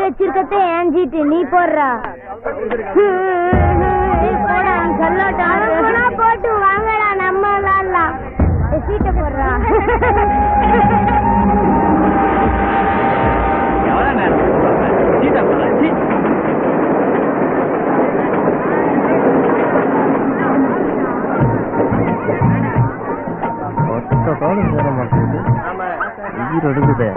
வச்சிருக்கதே ஏஞ்சிட்டு நீ போடுறா போட்டு வாங்கடா நம்ம விளாடலாம் சீட்டை போடுறா சேர மாட்டேங்குது உயிர் எடுக்குது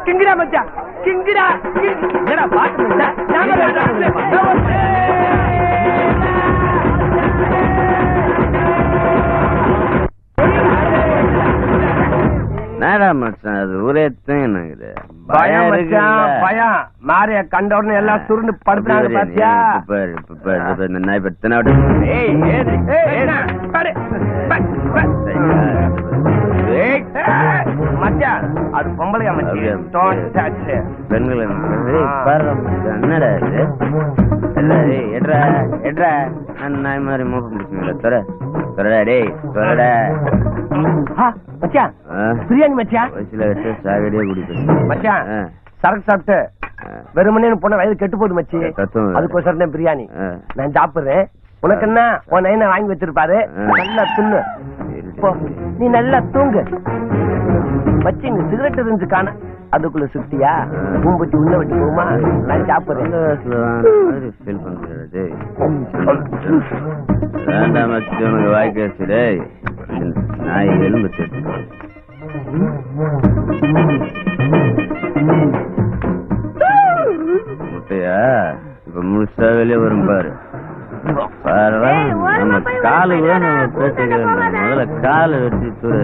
கிங்கிரா மச்சா கிங்கிரா நேரா மச்சான் அது ஒரே என்னங்குது பயம் மச்சான் பயம் மாரிய கண்ட உடனே எல்லாம் சுருண்டு படுத்துறாங்க பாத்தியா மச்சான் அது பொம்பளையா மச்சான் பெண்கள் என்னடா எட்ரா எட்ரா நாய் மாதிரி மூக்க முடிச்சுங்களா தொரடா டேய் தொரடா மச்சான் பிரியாணி மச்சான் வயசுல வச்சு சாகடியே குடிப்பேன் மச்சான் சரக்கு சாப்பிட்டு வெறுமனே போன வயது கெட்டு போகுது மச்சி அதுக்கோசரம் பிரியாணி நான் சாப்பிடுறேன் உனக்கு என்ன உன் நைன வாங்கி வச்சிருப்பாரு நல்லா தின்னு நீ நல்லா தூங்கு மச்சி நீ சிகரெட் இருந்து காண அதுக்குள்ள சுத்தியா பூம்பத்தி உள்ள வச்சு போமா நான் சாப்பிடுறேன் வேண்டாம் மச்சி உனக்கு வாய்க்காச்சு நாய் எலும்பு முட்டையா இப்ப முழுசா வெளியே வரும் பாரு நம்ம காலு நம்ம பேச முதல்ல காலை வெட்டி தூர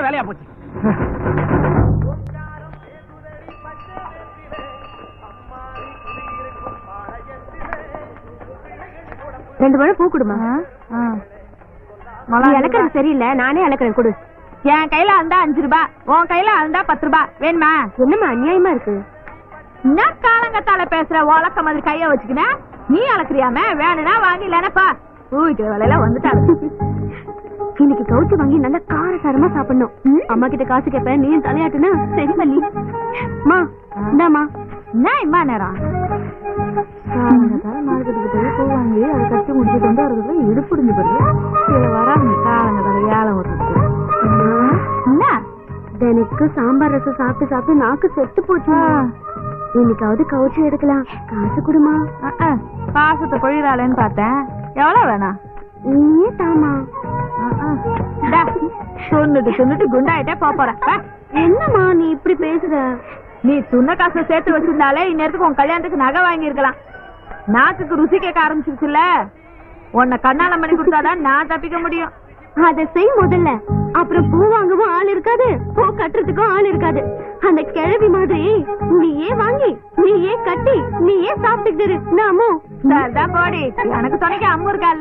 வேலையா போச்சு ரெண்டு மணி பூ கொடுமா இலக்கிறது சரியில்லை நானே இலக்கிறேன் கொடு என் கையில இருந்தா 5 ரூபாய் உன் கையில இருந்தா 10 ரூபாய் வேணுமா என்னமா அநியாயமா இருக்கு என்ன காலங்கத்தால பேசுற உலக்க மாதிரி கைய வச்சுக்கின நீ இலக்கிறியாம வேணும்னா வாங்கி இல்லனப்பா ஊட்டு வேலையில வந்துட்டாங்க இன்னைக்கு கவுச்சு வாங்கி நல்லா காரசாரமா சாப்பிடணும் அம்மா கிட்ட காசு கேட்பேன் நீ தலையாட்டுனா சரி பண்ணி மா இந்தாமா என்ன இம்மா நேரம் மார்க்கெட்டுக்கு போய் பூ வாங்கி அதை கட்டி முடிச்சுட்டு வந்து அதுக்கு இடுப்புடிஞ்சு போடுது வராங்க காலங்கத்தால ஏழை ஓட்டுறதுக்கு எனக்கு சாம்பார் ரசம் சாப்பிட்டு சாப்பிட்டு நாக்கு செத்து போச்சு இன்னைக்காவது கவுச்சு எடுக்கலாம் காசு கொடுமா பாசத்தை பொழிறாளேன்னு பார்த்தேன் எவ்வளவு வேணா நீயே தாமா சொன்னுட்டு குண்டாயிட்டே போறேன் என்னம்மா நீ இப்படி பேசுற நீ சொன்ன காசை சேர்த்து வச்சிருந்தாலே இந்நேரத்துக்கு உன் கல்யாணத்துக்கு நகை வாங்கி இருக்கலாம் நாக்குக்கு ருசி கேட்க ஆரம்பிச்சிருச்சுல்ல உன்னை கண்ணால பண்ணி கொடுத்தாதான் நான் தப்பிக்க முடியும் அதை செய் முதல்ல அப்புறம் பூ வாங்கவும் ஆள் இருக்காது பூ கட்டுறதுக்கும் ஆள் இருக்காது அந்த கிழவி மாதிரி நீயே வாங்கி நீயே கட்டி நீயே சாப்பிட்டுக்கிட்டு நாமோ போடி எனக்கு துணைக்கு அம்மு இருக்கா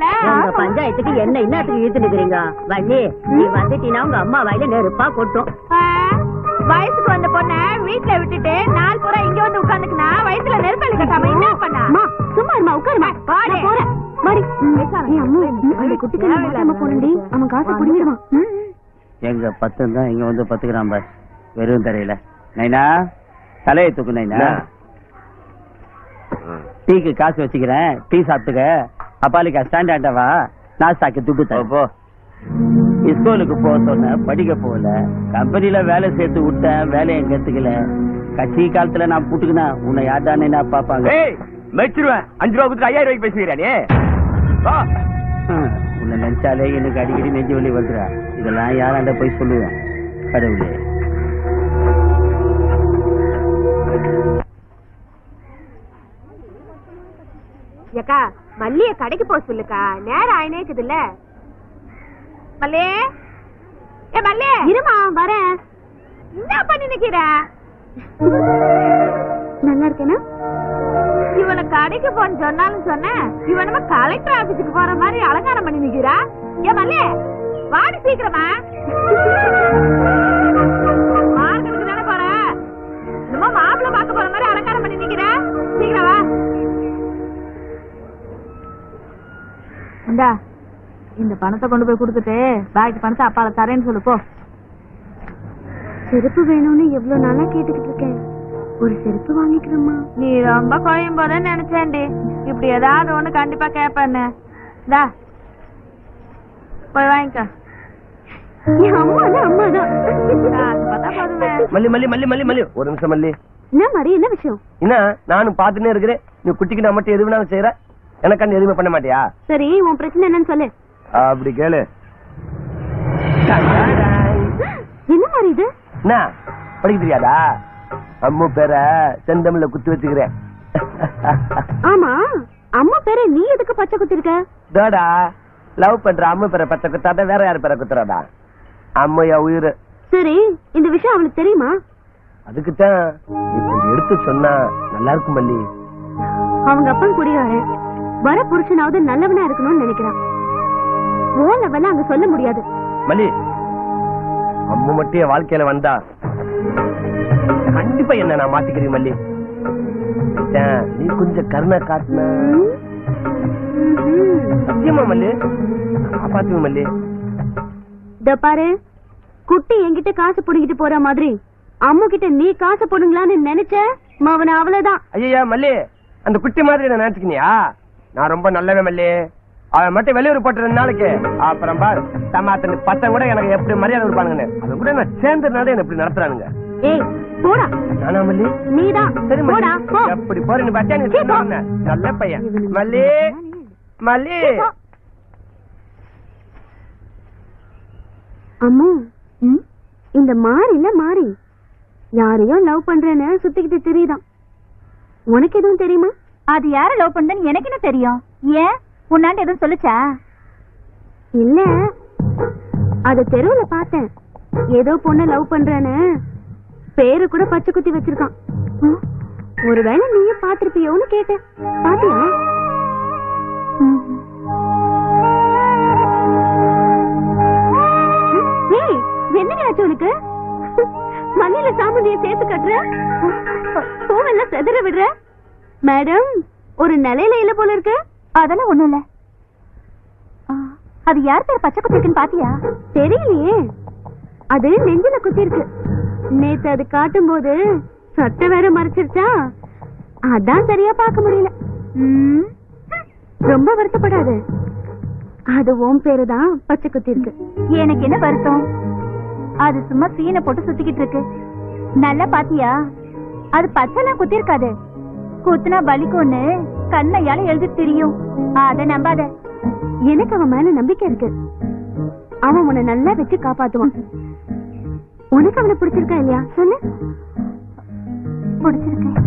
பஞ்சாயத்துக்கு என்ன இன்னத்துக்கு இழுத்து நிக்கிறீங்க வள்ளி நீ வந்துட்டீங்கன்னா உங்க அம்மா வாயில நெருப்பா கொட்டும் வயசுக்கு வந்த பொண்ண வீட்டுல விட்டுட்டு நாள் பூரா இங்க வந்து உட்காந்துக்குனா வயசுல நெருப்பள்ளி கட்டாம என்ன பண்ணா சும்மா இருமா உட்காருமா போறேன் எங்க 10 தான் இங்க வந்து 10 கிராம் வெறும் தரையில நைனா தலையை தூக்கு நைனா டீக்கு காசு வச்சுக்கிறேன் டீ சாப்பிட்டுக்க அப்பாலிக்கா ஸ்டாண்டாண்டவா நாஸ்தாக்கு துட்டு போ ஸ்கூலுக்கு போக சொன்ன படிக்க போகல கம்பெனில வேலை சேர்த்து விட்டேன் வேலையை கத்துக்கல கட்சி காலத்துல நான் புட்டுக்கினா உன்னை யார்டானே நான் பாப்பாங்க மெச்சிருவேன் 5 ரூபா கொடுத்து 5000 ரூபாய்க்கு பேசுகிறானே உன்னை நினைச்சாலே எனக்கு அடிக்கடி நெஞ்சு வலி வந்துடுறா இதெல்லாம் யாராண்ட போய் சொல்லுவேன் கடவுளே ஏக்கா மல்லிய கடைக்கு போக சொல்லுக்கா நேரம் ஆயினேக்குது இல்ல மல்லே ஏ மல்லே இருமா வரேன் என்ன பண்ணி நிக்கிற நல்லா இருக்கேனா? இவனை கடைக்கு போன்னு சொன்னாலும் சொன்னேன், இவனுமா கலெக்டர் ஆபீஸுக்கு போற மாதிரி அலங்காரம் பண்ணி நிக்கிறா. ஏன் மல்லே, வாடி சீக்கிரமா. மார்க்கெட்டுக்கு தானே போற, என்னமோ மாப்பிள்ளை பார்க்க போற மாதிரி அலங்காரம் பண்ணி நிக்கிற. சீக்கிரம் வா. இந்தா, இந்த பணத்தை கொண்டு போய் கொடுத்துட்டு பாக்கி பணத்தை அப்பால தரேன்னு சொல்லு போ. செருப்பு வேணும்னு எவ்வளவு நாளா கேட்டுக்கிட்டு இருக்கேன். ஒரு செருப்பு வாங்கிக்கிறோமா? நீ ரொம்ப குழையும் போறேன்னு நினைச்சேன்டி. இப்படி ஏதாவது ஒண்ணு கண்டிப்பா கேப்பன்னு. இந்தா போய் வாங்கிக்க. அம்மாதான் பார்த்தா போதுமே. மல்லி மல்லி மல்லி மல்லி மல்லி ஒரு நிமிஷம் மல்லி. என்ன மாதிரி என்ன விஷயம்? என்ன நானும் பாத்துனே இருக்கிறேன். நீ குட்டிக்கு நான் மட்டும் எது வேணாலும் செய்யற, எனக்காண்டி எதுவுமே பண்ண மாட்டியா? சரி, உன் பிரச்சனை என்னன்னு சொல்லு. அப்படி கேளு. என்ன மாதிரி இது? என்ன படிக்க தெரியாதா? அம்மு பேர செந்தமிழ்ல குத்து வச்சுக்கிறேன். ஆமா, அம்மா பேரை நீ எதுக்கு பச்சை குத்திருக்க? தோடா லவ் பண்ற அம்மு பேரை பச்சை குத்தாத வேற யாரு பேரை குத்துறாடா? அம்மையா உயிர். சரி, இந்த விஷயம் அவளுக்கு தெரியுமா? அதுக்குத்தான் இப்ப எடுத்து சொன்னா நல்லா இருக்கும் மல்லி. அவங்க அப்பன் குடிகாரன், வர புருஷனாவது நல்லவனா இருக்கணும்னு நினைக்கிறான். ஓ லெவல்ல அங்க சொல்ல முடியாது. மல்லி, அம்மு மட்டும் என் வாழ்க்கையில வந்தா கண்டிப்பா என்ன நான் மாத்திக்கிறேன் மல்லி. நீ கொஞ்சம் கருணை காட்டுன சத்தியமா மல்லி, காப்பாத்துங்க மல்லி. இந்த பாரு, குட்டி என்கிட்ட காசு புடிங்கிட்டு போற மாதிரி அம்மா கிட்ட நீ காசு போடுங்களான்னு நினைச்ச அவன அவ்வளவுதான். ஐயா மல்லி, அந்த குட்டி மாதிரி நான் நினைச்சுக்கினியா? நான் ரொம்ப நல்லவே மல்லி. அவன் மட்டும் வெளியூர் போட்டு 2 நாளைக்கு அப்புறம் பாரு தமாத்தன் பசங்க கூட எனக்கு எப்படி மரியாதை கொடுப்பானுங்க. அவன் கூட நான் சேர்ந்ததுனால என்ன எப்படி நடத்துறானுங்க. ஏய் போடா. நானா மல்லி? நீதான். சரி போடா போ. எப்படி போறேன்னு பார்த்தா நீ சொன்ன நல்ல பையன். மல்லி மல்லி. அம்மா, இந்த மாறி யாரையோ லவ் பண்றேன்னு சுத்திக்கிட்டு தெரியுதான். உனக்கு எதுவும் தெரியுமா? அது யார லவ் பண்ணன்னு எனக்கு என்ன தெரியும்? ஏன் உன்னாண்ட எதுவும் சொல்லுச்சா? இல்ல, அத தெருவுல பார்த்தேன். ஏதோ பொண்ணு லவ் பண்றேன்னு பேரு கூட பச்சை குத்தி வச்சிருக்கான். ஒருவேளை நீயும் பாத்திருப்பியோன்னு கேட்டேன். பாத்தியா? என்ன ஆச்சு உனக்கு? மண்ணில சாமுண்டிய சேர்த்து கட்டுற, பூவெல்லாம் செதற விடுற. மேடம், ஒரு நிலையில இல்ல போல இருக்கு. அதெல்லாம் ஒண்ணும் இல்ல. அது யார் பேர் பச்சை குத்திருக்குன்னு பாத்தியா? தெரியலையே, அது நெஞ்சில குத்தி இருக்கு. நேத்து அது காட்டும் போது சட்டை வேற மறைச்சிருச்சா, அதான் சரியா பார்க்க முடியல. ரொம்ப வருத்தப்படாது, அது உன் பேருதான் பச்சை குத்தி இருக்கு. எனக்கு என்ன வருத்தம்? அது சும்மா சீனை போட்டு சுத்திக்கிட்டு இருக்கு. நல்லா பாத்தியா? அது பச்சைலாம் குத்தி இருக்காது. குத்துனா பலிக்கும்னு கண்ணையால எழுதி தெரியும். அத நம்பாத. எனக்கு அவன் மேல நம்பிக்கை இருக்கு. அவன் உன்னை நல்லா வச்சு காப்பாத்துவான். உனக்கு அவனை பிடிச்சிருக்கா இல்லையா சொல்லு? பிடிச்சிருக்கேன்.